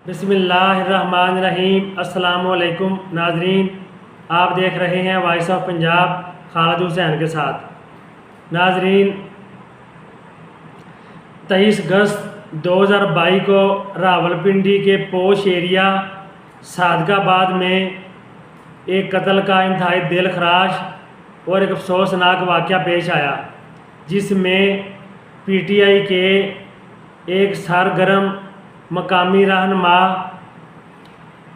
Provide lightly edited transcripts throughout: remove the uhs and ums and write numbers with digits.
बिस्मिल्लाहिर्रहमानिर्रहीम। अस्सलामुअलैकुम नाजरीन, आप देख रहे हैं वॉइस ऑफ पंजाब खालिद हुसैन के साथ। नाजरीन, 23 अगस्त 2022 को रावलपिंडी के पोश एरिया सादकाबाद में एक कत्ल का इंतहाई दिल खराश और एक अफसोसनाक वाक़या पेश आया, जिसमें पीटीआई के एक सरगर्म मकामी रहनुमा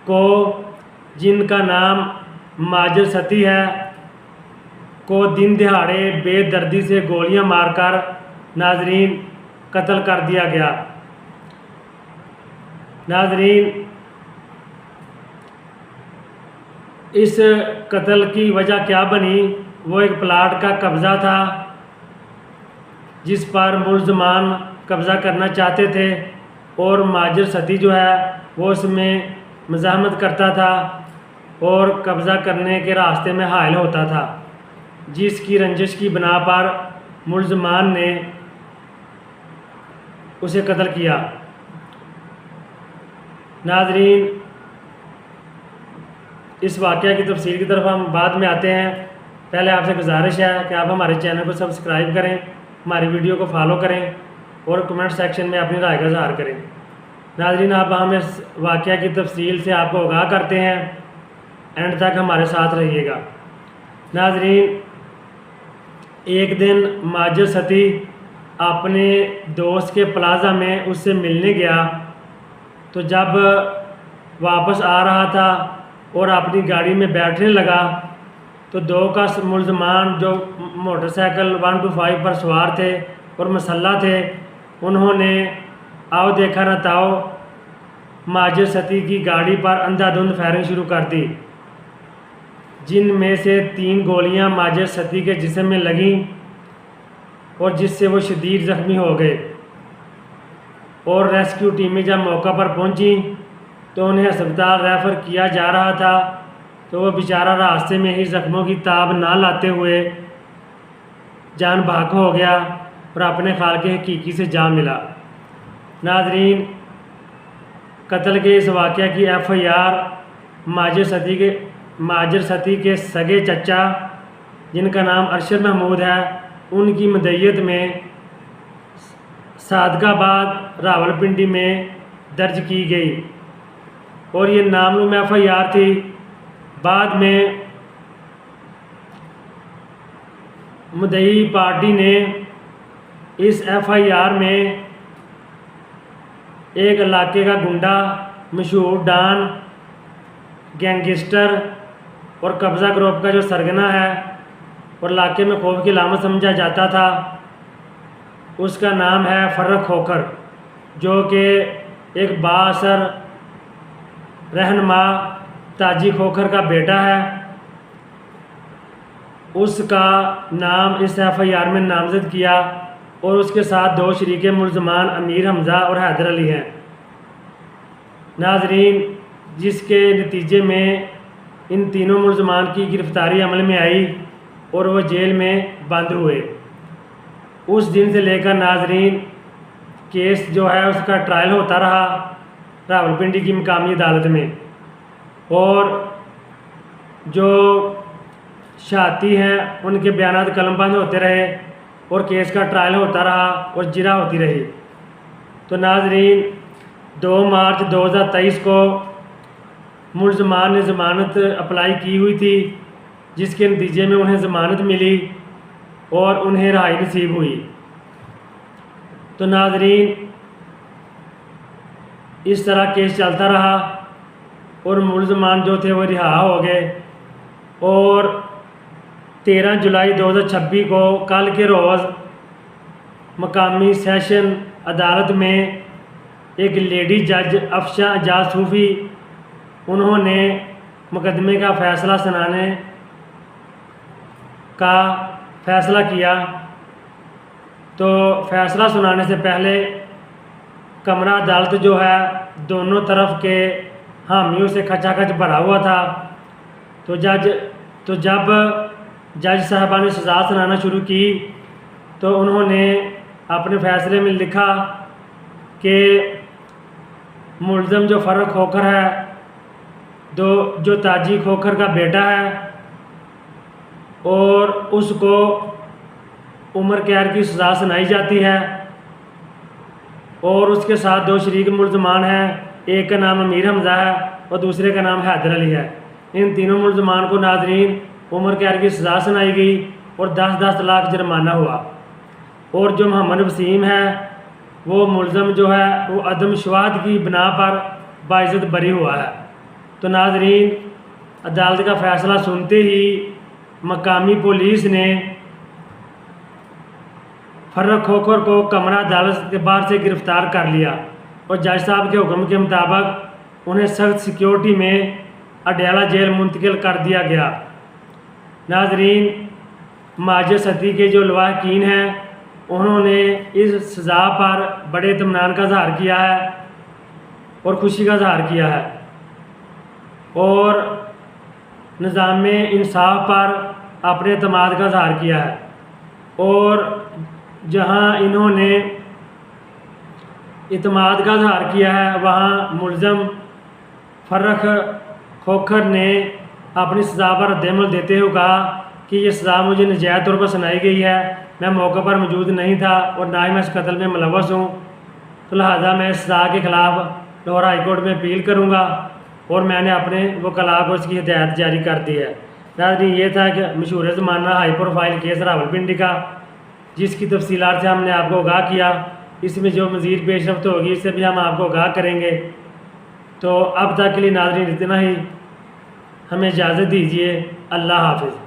को, जिनका नाम माजिद सती है, को दिन दिहाड़े बेदर्दी से गोलियां मारकर नाजरीन कत्ल कर दिया गया। नाजरीन, इस कत्ल की वजह क्या बनी? वो एक प्लाट का कब्ज़ा था जिस पर मुलजमान कब्ज़ा करना चाहते थे और माजिद सती जो है वो उसमें मज़ाहमत करता था और कब्ज़ा करने के रास्ते में हायल होता था, जिसकी रंजिश की बिना पर मुलजमान ने उसे कत्ल किया। नाजरीन, इस वाक़या की तफसील की तरफ हम बाद में आते हैं। पहले आपसे गुजारिश है कि आप हमारे चैनल को सब्सक्राइब करें, हमारी वीडियो को फॉलो करें और कमेंट सेक्शन में अपनी राय का इज़हार करें। नाज़रीन, अब हम इस वाक़या की तफसील से आपको आगाह करते हैं, एंड तक हमारे साथ रहिएगा। नाज़रीन, एक दिन माजिद सती अपने दोस्त के प्लाज़ा में उससे मिलने गया, तो जब वापस आ रहा था और अपनी गाड़ी में बैठने लगा तो दो का मुलजमान जो मोटरसाइकिल 125 पर सवार थे और मसल्ला थे, उन्होंने आओ देखा न ताओ माजिद सती की गाड़ी पर अंधाधुंध फायरिंग शुरू कर दी, जिनमें से 3 गोलियां माजिद सती के जिस्म में लगीं और जिससे वो शदीद ज़ख्मी हो गए। और रेस्क्यू टीमें जब मौका पर पहुंची तो उन्हें अस्पताल रेफ़र किया जा रहा था, तो वो बेचारा रास्ते में ही ज़ख्मों की ताब ना लाते हुए जान भाग हो गया और अपने खालिक हकीकी से जा मिला। नाजरीन, कत्ल के इस वाक़या की FIR माजिद सती के सगे चचा, जिनका नाम अरशद महमूद है, उनकी मदय्यत में सादकाबाद रावलपिंडी में दर्ज की गई और ये नामलूम FIR थी। बाद में मुद्दई पार्टी ने इस FIR में एक इलाके का गुंडा, मशहूर डॉन, गैंगस्टर और कब्ज़ा ग्रुप का जो सरगना है और इलाके में खौफ की अलामत समझा जाता था, उसका नाम है फर्रुख खोखर, जो कि एक बाअसर रहनुमा ताजी खोखर का बेटा है। उसका नाम इस FIR में नामजद किया और उसके साथ 2 शरीके मुलजमान अमीर हमज़ा और हैदर अली हैं। नाजरीन, जिसके नतीजे में इन तीनों मुलजमान की गिरफ़्तारी अमल में आई और वह जेल में बंद हुए। उस दिन से लेकर नाजरीन केस जो है उसका ट्रायल होता रहा रावलपिंडी की मकामी अदालत में, और जो शहादती हैं उनके बयानात कलमबंद होते रहे और केस का ट्रायल होता रहा और जिरा होती रही। तो नाजरीन, 2 मार्च 2023 को मुलजमान ने ज़मानत अप्लाई की हुई थी, जिसके नतीजे में उन्हें ज़मानत मिली और उन्हें रहाई नसीब हुई। तो नाजरीन, इस तरह केस चलता रहा और मुलजमान जो थे वो रिहा हो गए। और 13 जुलाई 2026 को कल के रोज़ मकामी सेशन अदालत में एक लेडी जज अफशा एजाज सूफ़ी, उन्होंने मुकदमे का फ़ैसला सुनाने का फ़ैसला किया। तो फ़ैसला सुनाने से पहले कमरा अदालत जो है दोनों तरफ के हामियों से खचाखच भरा हुआ था। तो जब जज साहबा ने सज़ा सुनाना शुरू की तो उन्होंने अपने फ़ैसले में लिखा कि मुलज़म जो फ़र्रुख खोखर है, जो ताजी खोखर का बेटा है, और उसको उम्र कैद की सज़ा सुनाई जाती है। और उसके साथ 2 शरीक मुलज़मान हैं, एक का नाम अमीर हमज़ा है और दूसरे का नाम हैदर अली है। इन तीनों मुलज़मान को नाज़रीन उम्र कैद की सज़ा सुनाई गई और 10-10 लाख जुर्माना हुआ। और जो मोहम्मद वसीम है वो मुलज़म जो है वो अदम शवाहद की बिना पर बाइज़्ज़त बरी हुआ है। तो नाज़रीन, अदालत का फ़ैसला सुनते ही मकामी पुलिस ने फ़र्रुख खोखर को कमरा अदालत के बाहर से गिरफ़्तार कर लिया और जज साहब के हुक्म के मुताबिक उन्हें सख्त सिक्योरिटी में अडयाला जेल मुंतकिल कर दिया गया। नाज़रीन, माजिद सती के जो लवाहकीन हैं उन्होंने इस सज़ा पर बड़े इत्मीनान का इज़हार किया है और खुशी का इज़हार किया है और निज़ाम इंसाफ पर अपने एतमाद का इज़हार किया है। और जहां इन्होंने इत्मीनान का इज़हार किया है वहाँ मुलज़म फ़र्रुख खोखर ने अपनी सज़ा पर रद्द-ए-अमल देते हुए कहा कि ये सज़ा मुझे नजायज़ तौर पर सुनाई गई है, मैं मौके पर मौजूद नहीं था और ना ही मैं इस कत्ल में मुलव्वस हूँ, तो लिहाजा मैं इस सज़ा के ख़िलाफ़ लाहौर हाई कोर्ट में अपील करूँगा और मैंने अपने वकला को इसकी हिदायत जारी कर दी है। नाज़रीन, ये था कि मशहूर ज़माना हाई प्रोफाइल केस रावलपिंडी का, जिसकी तफसीलात से हमने आपको आगाह किया। इसमें जो मज़ीद पेशरफ्त होगी इससे भी हम आपको आगाह करेंगे। तो अब तक के लिए नाज़रीन इतना ही, हमें इजाज़त दीजिए। अल्लाह हाफ़िज़।